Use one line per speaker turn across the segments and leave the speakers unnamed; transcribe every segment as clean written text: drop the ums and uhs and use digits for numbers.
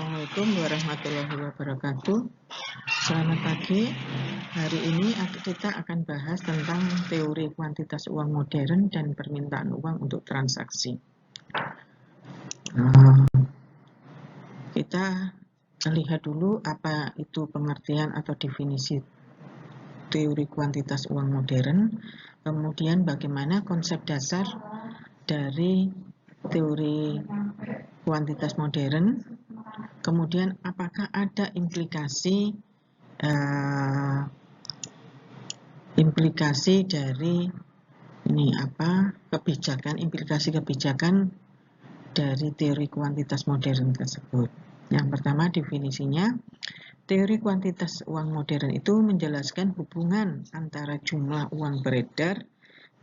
Assalamualaikum warahmatullahi wabarakatuh. Selamat pagi. Hari ini kita akan bahas tentang teori kuantitas uang modern dan permintaan uang untuk transaksi. Kita lihat dulu apa itu pengertian atau definisi teori kuantitas uang modern, kemudian bagaimana konsep dasar dari teori kuantitas modern, kemudian apakah ada implikasi dari implikasi kebijakan dari teori kuantitas modern tersebut. Yang pertama, definisinya, teori kuantitas uang modern itu menjelaskan hubungan antara jumlah uang beredar,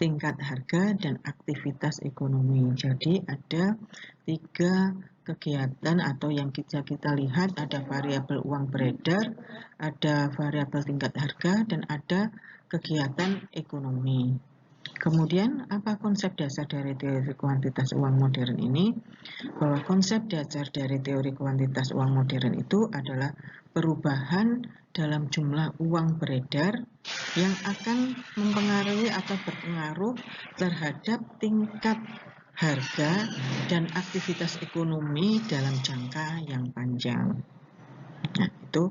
tingkat harga, dan aktivitas ekonomi. Jadi ada 3 kegiatan atau yang kita lihat, ada variabel uang beredar, ada variabel tingkat harga, dan ada kegiatan ekonomi. Kemudian apa konsep dasar dari teori kuantitas uang modern ini? Bahwa konsep dasar dari teori kuantitas uang modern itu adalah perubahan dalam jumlah uang beredar yang akan mempengaruhi atau berpengaruh terhadap tingkat harga dan aktivitas ekonomi dalam jangka yang panjang. Nah, itu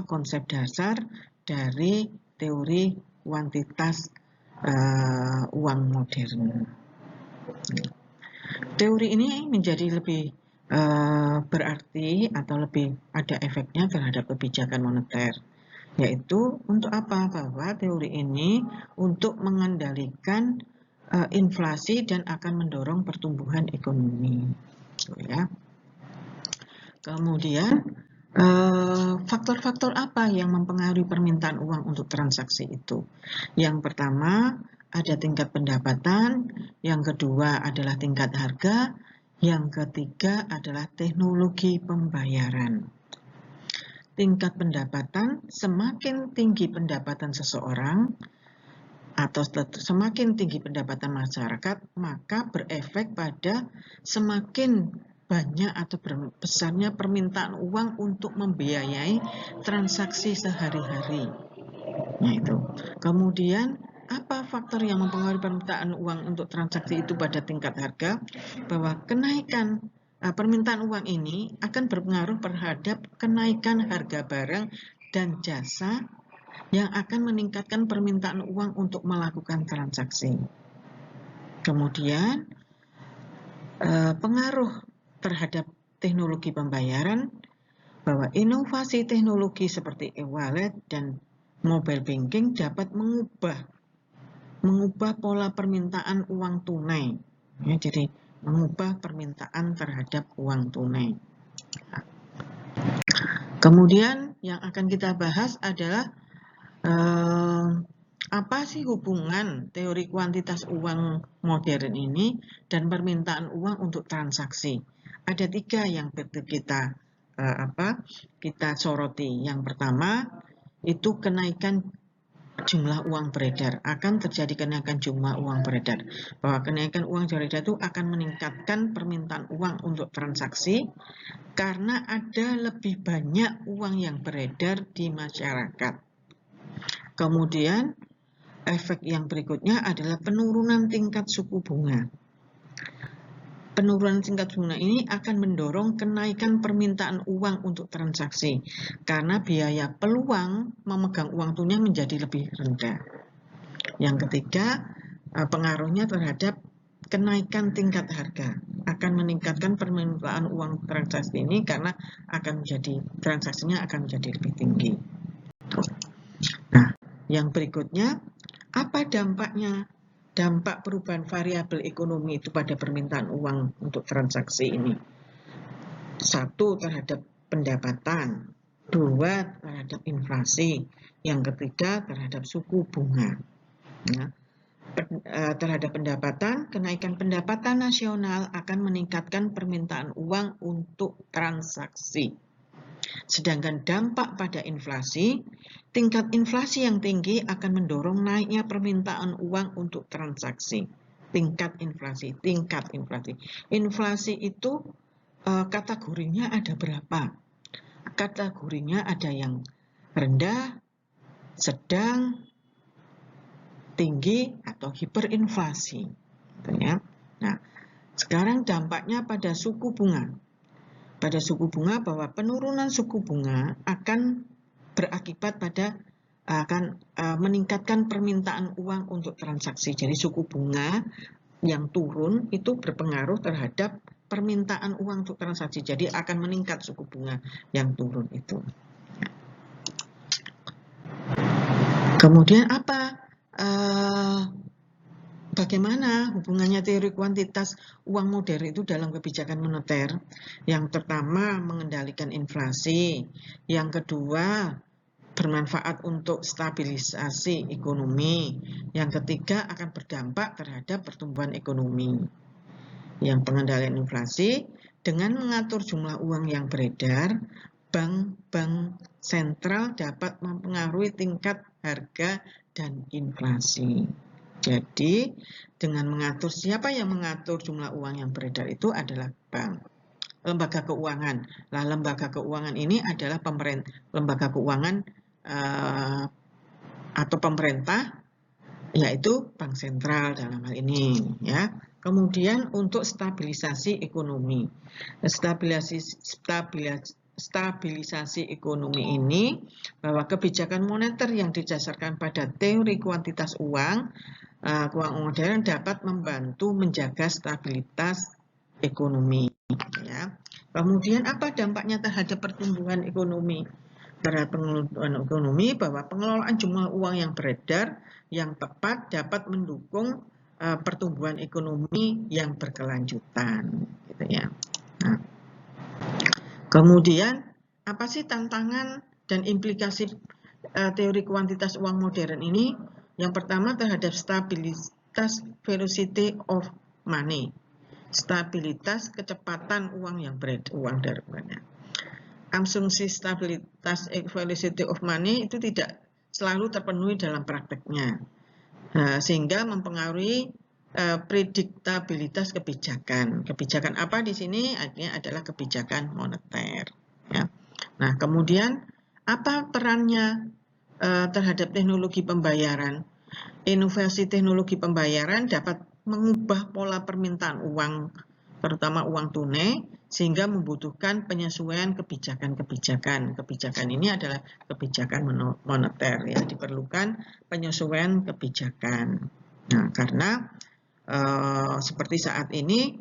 konsep dasar dari teori kuantitas uang modern. Teori ini menjadi lebih berarti atau lebih ada efeknya terhadap kebijakan moneter, yaitu untuk apa? Bahwa teori ini untuk mengendalikan inflasi dan akan mendorong pertumbuhan ekonomi. Ya. Kemudian faktor-faktor apa yang mempengaruhi permintaan uang untuk transaksi itu? Yang pertama ada tingkat pendapatan, yang kedua adalah tingkat harga, yang ketiga adalah teknologi pembayaran. Tingkat pendapatan, semakin tinggi pendapatan seseorang atau semakin tinggi pendapatan masyarakat, maka berefek pada semakin banyak atau besarnya permintaan uang untuk membiayai transaksi sehari-hari. Nah, itu. Kemudian apa faktor yang mempengaruhi permintaan uang untuk transaksi itu pada tingkat harga? Bahwa kenaikan permintaan uang ini akan berpengaruh terhadap kenaikan harga barang dan jasa yang akan meningkatkan permintaan uang untuk melakukan transaksi. Kemudian pengaruh terhadap teknologi pembayaran, bahwa inovasi teknologi seperti e-wallet dan mobile banking dapat mengubah pola permintaan uang tunai. Ya, jadi mengubah permintaan terhadap uang tunai. Kemudian yang akan kita bahas adalah apa sih hubungan teori kuantitas uang modern ini dan permintaan uang untuk transaksi? Ada 3 yang kita soroti. Yang pertama itu kenaikan jumlah uang beredar. Akan terjadi kenaikan jumlah uang beredar. Bahwa kenaikan uang beredar itu akan meningkatkan permintaan uang untuk transaksi karena ada lebih banyak uang yang beredar di masyarakat. Kemudian efek yang berikutnya adalah penurunan tingkat suku bunga. Penurunan tingkat bunga ini akan mendorong kenaikan permintaan uang untuk transaksi karena biaya peluang memegang uang tunai menjadi lebih rendah. Yang ketiga, pengaruhnya terhadap kenaikan tingkat harga akan meningkatkan permintaan uang transaksi ini karena transaksinya akan menjadi lebih tinggi. Nah, yang berikutnya, apa dampaknya? Dampak perubahan variabel ekonomi itu pada permintaan uang untuk transaksi ini. 1, terhadap pendapatan. 2, terhadap inflasi. Yang ketiga, terhadap suku bunga. Nah, terhadap pendapatan, kenaikan pendapatan nasional akan meningkatkan permintaan uang untuk transaksi. Sedangkan dampak pada inflasi, tingkat inflasi yang tinggi akan mendorong naiknya permintaan uang untuk transaksi. Tingkat inflasi. Inflasi itu kategorinya ada berapa? Kategorinya ada yang rendah, sedang, tinggi, atau hiperinflasi. Gitu ya. Nah, sekarang dampaknya pada suku bunga. Pada suku bunga bahwa penurunan suku bunga akan berakibat pada akan meningkatkan permintaan uang untuk transaksi. Jadi suku bunga yang turun itu berpengaruh terhadap permintaan uang untuk transaksi. Jadi akan meningkat suku bunga yang turun itu. Kemudian apa? Bagaimana hubungannya teori kuantitas uang modern itu dalam kebijakan moneter? Yang pertama, mengendalikan inflasi. Yang kedua, bermanfaat untuk stabilisasi ekonomi. Yang ketiga, akan berdampak terhadap pertumbuhan ekonomi. Yang pengendalian inflasi, dengan mengatur jumlah uang yang beredar, bank-bank sentral dapat mempengaruhi tingkat harga dan inflasi. Jadi, dengan mengatur, siapa yang mengatur jumlah uang yang beredar itu adalah bank. Lembaga keuangan. Nah, lembaga keuangan ini adalah lembaga keuangan atau pemerintah, yaitu bank sentral dalam hal ini, ya. Kemudian untuk stabilisasi ekonomi. Stabilisasi ekonomi ini bahwa kebijakan moneter yang didasarkan pada teori kuantitas uang modern dapat membantu menjaga stabilitas ekonomi. Ya. Kemudian apa dampaknya terhadap pertumbuhan ekonomi? Terhadap pengelolaan ekonomi bahwa pengelolaan jumlah uang yang beredar yang tepat dapat mendukung pertumbuhan ekonomi yang berkelanjutan, gitu ya. Nah, kemudian apa sih tantangan dan implikasi teori kuantitas uang modern ini? Yang pertama terhadap stabilitas velocity of money, stabilitas kecepatan uang yang beredar, uang darahnya. Asumsi stabilitas velocity of money itu tidak selalu terpenuhi dalam prakteknya, sehingga mempengaruhi prediktabilitas kebijakan. Kebijakan apa di sini? Artinya adalah kebijakan moneter. Ya. Nah, kemudian apa perannya terhadap teknologi pembayaran? Inovasi teknologi pembayaran dapat mengubah pola permintaan uang, terutama uang tunai, sehingga membutuhkan penyesuaian kebijakan. Kebijakan ini adalah kebijakan moneter, ya, diperlukan penyesuaian kebijakan. Nah, karena seperti saat ini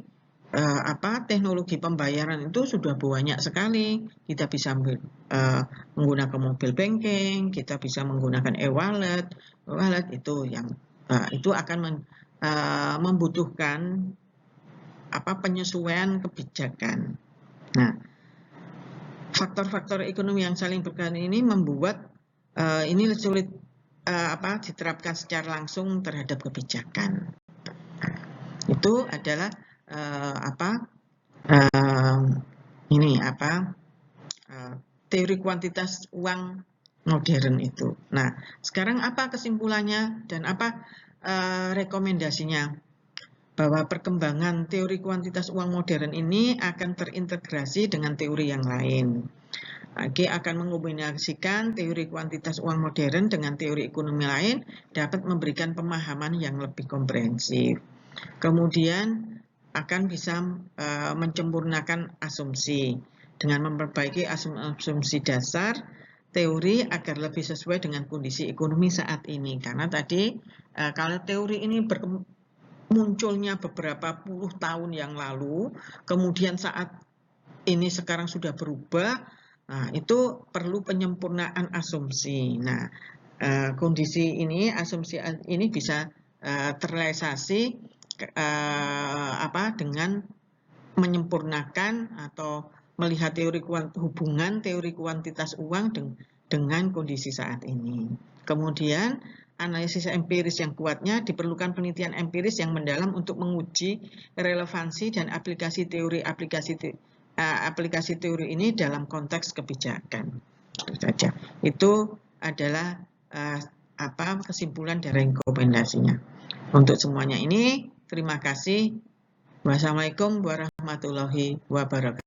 teknologi pembayaran itu sudah banyak sekali. Kita bisa menggunakan mobile banking, kita bisa menggunakan e-wallet itu yang itu akan membutuhkan penyesuaian kebijakan. Nah, faktor-faktor ekonomi yang saling berkaitan ini membuat ini sulit diterapkan secara langsung terhadap kebijakan. Itu adalah teori kuantitas uang modern itu. Nah, sekarang apa kesimpulannya dan apa rekomendasinya? Bahwa perkembangan teori kuantitas uang modern ini akan terintegrasi dengan teori yang lain. Akan mengombinasikan teori kuantitas uang modern dengan teori ekonomi lain dapat memberikan pemahaman yang lebih komprehensif. Kemudian akan bisa menyempurnakan asumsi dengan memperbaiki asumsi dasar teori agar lebih sesuai dengan kondisi ekonomi saat ini. Karena tadi kalau teori ini munculnya beberapa puluh tahun yang lalu, kemudian saat ini sekarang sudah berubah, nah itu perlu penyempurnaan asumsi. Nah, kondisi ini, asumsi ini bisa terrealisasi dengan menyempurnakan atau melihat hubungan teori kuantitas uang dengan kondisi saat ini. Kemudian analisis empiris yang kuatnya diperlukan penelitian empiris yang mendalam untuk menguji relevansi dan aplikasi teori ini dalam konteks kebijakan. Itu saja. Itu adalah kesimpulan dari rekomendasinya. Untuk semuanya ini, terima kasih. Wassalamualaikum warahmatullahi wabarakatuh.